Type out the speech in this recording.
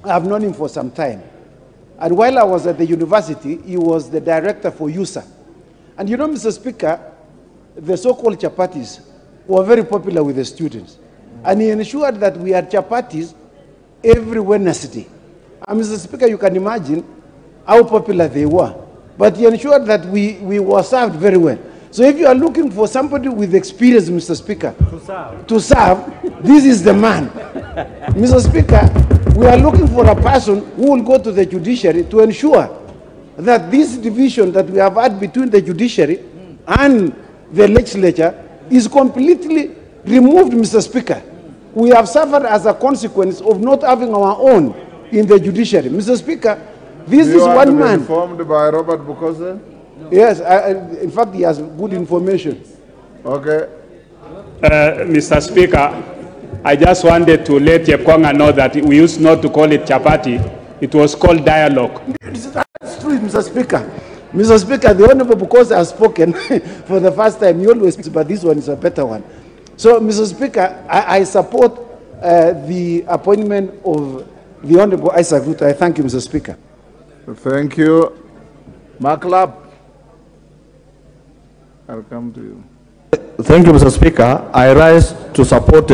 I've known him for some time. And while I was at the university, he was the director for USA. And you know, Mr. Speaker, the so-called chapatis were very popular with the students. And he ensured that we had chapatis every Wednesday. And Mr. Speaker, you can imagine how popular they were. But he ensured that we were served very well. So if you are looking for somebody with experience, Mr. Speaker, to serve, this is the man. Mr. Speaker, we are looking for a person who will go to the judiciary to ensure that this division that we have had between the judiciary and the legislature is completely removed, Mr. Speaker. We have suffered as a consequence of not having our own in the judiciary. Mr. Speaker, this is one man. Informed by Robert Bukose? Yes, in fact, he has good information. Okay. Mr. Speaker, I just wanted to let Yekonga know that we used not to call it chapati. It was called dialogue. That's true, Mr. Speaker. Mr. Speaker, the Honorable Bukose has spoken for the first time. He always speaks, but this one is a better one. So, Mr. Speaker, I support the appointment of the Honorable Isaac Ruto. I thank you, Mr. Speaker. Thank you. Maklap, I'll come to you. Thank you, Mr. Speaker. I rise to support